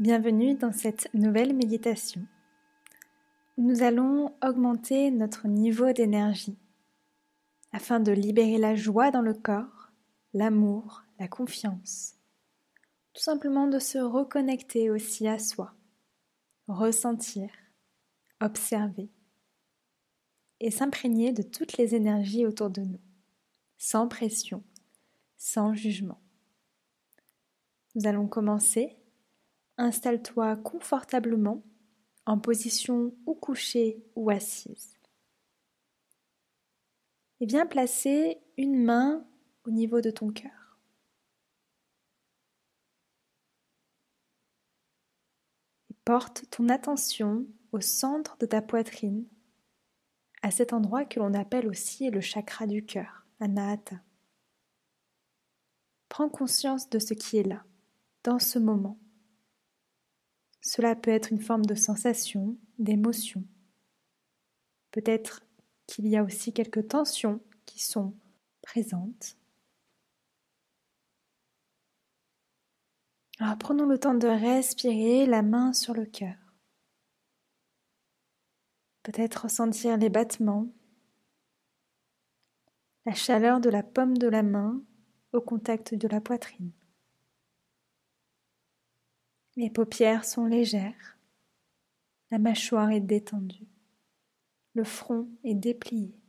Bienvenue dans cette nouvelle méditation où nous allons augmenter notre niveau d'énergie afin de libérer la joie dans le corps, l'amour, la confiance. Tout simplement de se reconnecter aussi à soi, ressentir, observer et s'imprégner de toutes les énergies autour de nous, sans pression, sans jugement. Nous allons commencer. Installe-toi confortablement en position ou couchée ou assise. Et viens placer une main au niveau de ton cœur. Et porte ton attention au centre de ta poitrine, à cet endroit que l'on appelle aussi le chakra du cœur, Anahata. Prends conscience de ce qui est là, dans ce moment. Cela peut être une forme de sensation, d'émotion. Peut-être qu'il y a aussi quelques tensions qui sont présentes. Alors prenons le temps de respirer, la main sur le cœur. Peut-être ressentir les battements, la chaleur de la paume de la main au contact de la poitrine. Les paupières sont légères, la mâchoire est détendue, le front est déplié.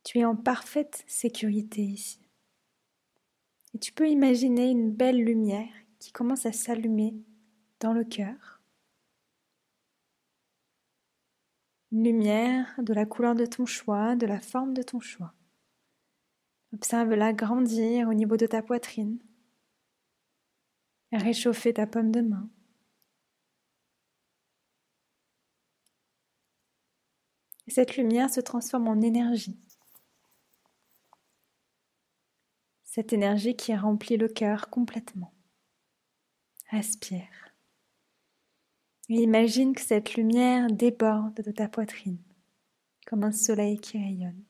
Tu es en parfaite sécurité ici. Et tu peux imaginer une belle lumière qui commence à s'allumer dans le cœur. Une lumière de la couleur de ton choix, de la forme de ton choix. Observe-la grandir au niveau de ta poitrine, réchauffer ta paume de main. Et cette lumière se transforme en énergie. Cette énergie qui remplit le cœur complètement. Respire. Et imagine que cette lumière déborde de ta poitrine, comme un soleil qui rayonne.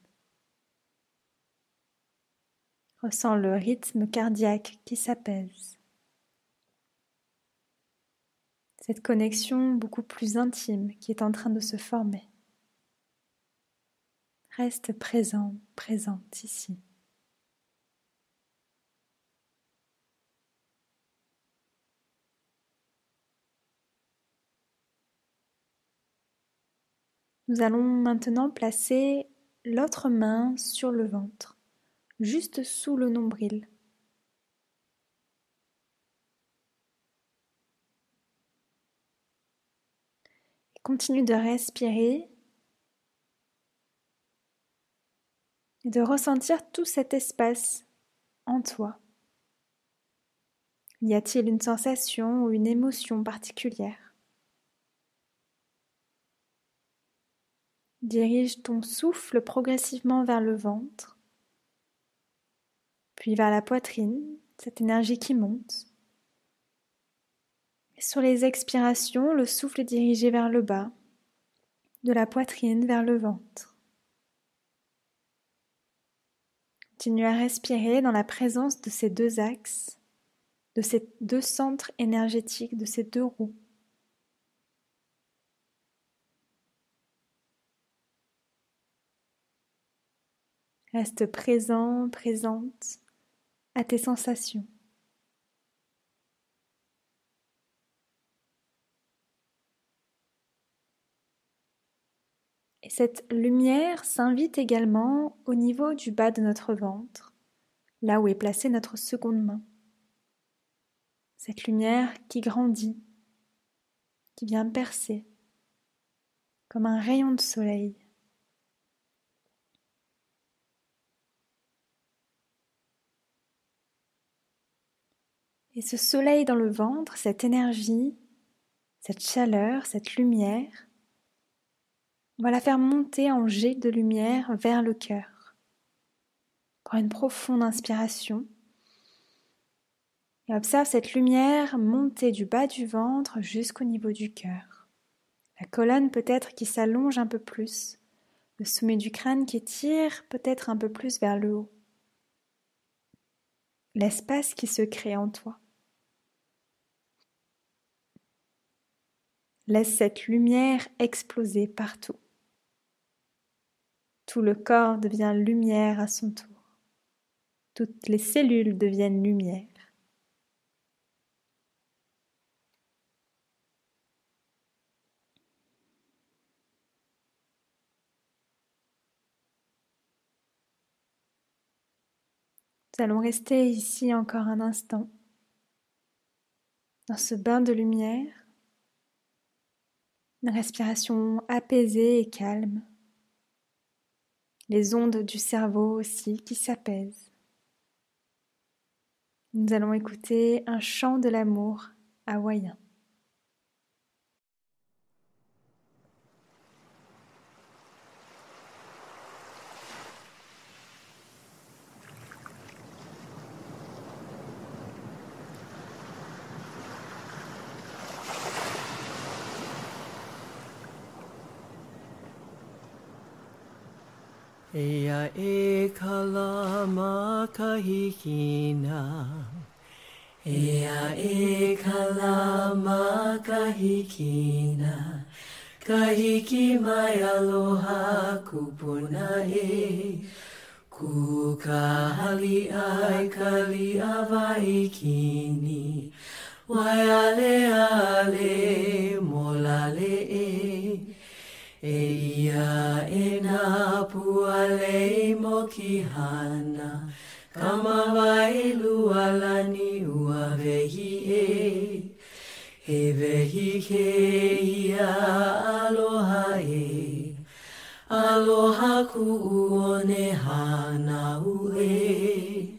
Ressens le rythme cardiaque qui s'apaise. Cette connexion beaucoup plus intime qui est en train de se former. Reste présent, présente ici. Nous allons maintenant placer l'autre main sur le ventre, juste sous le nombril. Continue de respirer et de ressentir tout cet espace en toi. Y a-t-il une sensation ou une émotion particulière? Dirige ton souffle progressivement vers le ventre, puis vers la poitrine, cette énergie qui monte. Et sur les expirations, le souffle est dirigé vers le bas, de la poitrine vers le ventre. Continue à respirer dans la présence de ces deux axes, de ces deux centres énergétiques, de ces deux roues. Reste présent, présente à tes sensations. Et cette lumière s'invite également au niveau du bas de notre ventre, là où est placée notre seconde main. Cette lumière qui grandit, qui vient percer, comme un rayon de soleil. Et ce soleil dans le ventre, cette énergie, cette chaleur, cette lumière, on va la faire monter en jet de lumière vers le cœur. Prends une profonde inspiration et observe cette lumière monter du bas du ventre jusqu'au niveau du cœur. La colonne peut-être qui s'allonge un peu plus, le sommet du crâne qui tire peut-être un peu plus vers le haut. l'espace qui se crée en toi. Laisse cette lumière exploser partout. Tout le corps devient lumière à son tour. Toutes les cellules deviennent lumière. Nous allons rester ici encore un instant, dans ce bain de lumière, une respiration apaisée et calme, les ondes du cerveau aussi qui s'apaisent. Nous allons écouter un chant de l'amour hawaïen. Ea e kalama kahikina. Ea e kalama kahikina. Kahiki mai aloha kupuna e. Kukahali ai kali avaikini. Waiale ale molale e. E ia e nā puale mo ki hana. Kamawai lualani ua vehi e. E vehi ke ia aloha e. Aloha ku'uone hana ue.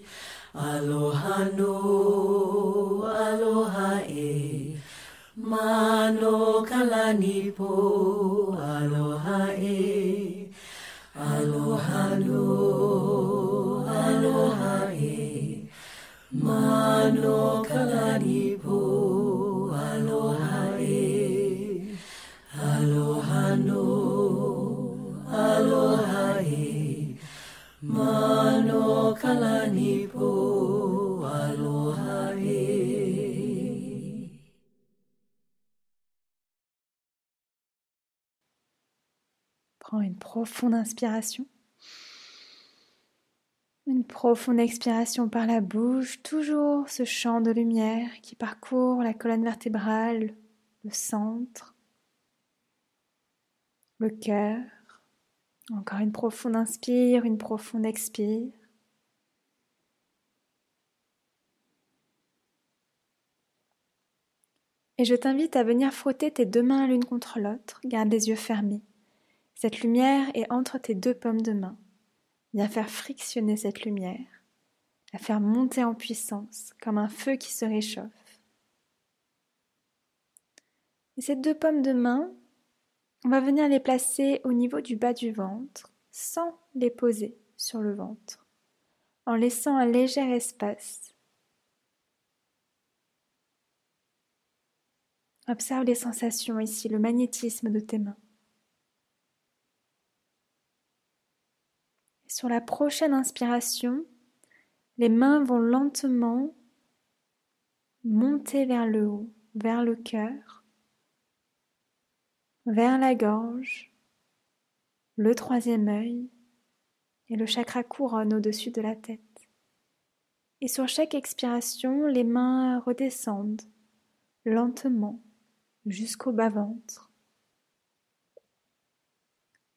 Aloha no, aloha e. Mano kalani po, aloha e. Aloha no, aloha e. Mano kalani po, aloha e. Aloha no, aloha e. Mano kalani po, aloha e. Prends une profonde inspiration. Une profonde expiration par la bouche, toujours ce champ de lumière qui parcourt la colonne vertébrale, le centre, le cœur. Encore une profonde inspire, une profonde expire. Et je t'invite à venir frotter tes deux mains l'une contre l'autre. Garde les yeux fermés. Cette lumière est entre tes deux paumes de main. Viens faire frictionner cette lumière, la faire monter en puissance, comme un feu qui se réchauffe. Et ces deux paumes de main, on va venir les placer au niveau du bas du ventre, sans les poser sur le ventre, en laissant un léger espace. Observe les sensations ici, le magnétisme de tes mains. Et sur la prochaine inspiration, les mains vont lentement monter vers le haut, vers le cœur, vers la gorge, le troisième œil et le chakra couronne au-dessus de la tête. Et sur chaque expiration, les mains redescendent lentement jusqu'au bas-ventre.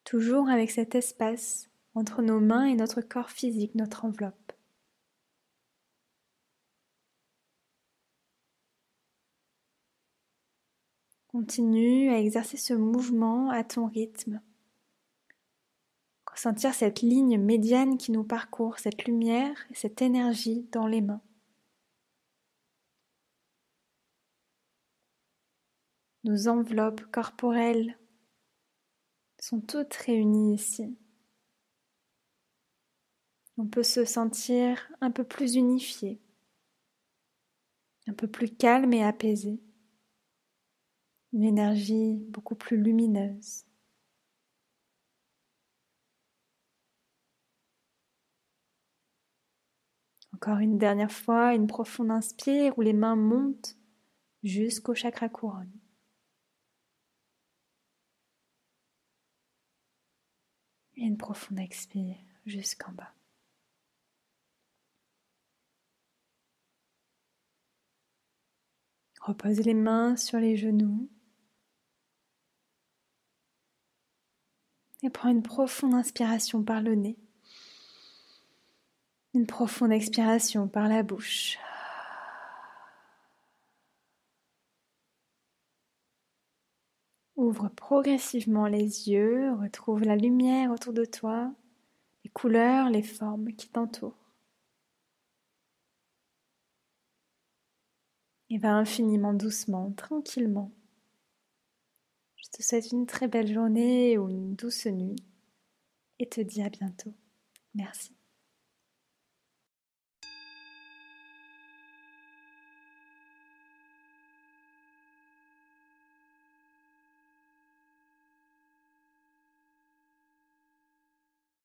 Toujours avec cet espace entre nos mains et notre corps physique, notre enveloppe. Continue à exercer ce mouvement à ton rythme. Ressentir cette ligne médiane qui nous parcourt, cette lumière et cette énergie dans les mains. Nos enveloppes corporelles sont toutes réunies ici. On peut se sentir un peu plus unifié, un peu plus calme et apaisé. Une énergie beaucoup plus lumineuse. Encore une dernière fois, une profonde inspire où les mains montent jusqu'au chakra couronne. Et une profonde expire jusqu'en bas. Repose les mains sur les genoux. Et prends une profonde inspiration par le nez. Une profonde expiration par la bouche. Ouvre progressivement les yeux, retrouve la lumière autour de toi, les couleurs, les formes qui t'entourent. Et va infiniment doucement, tranquillement. Je te souhaite une très belle journée ou une douce nuit et te dis à bientôt. Merci.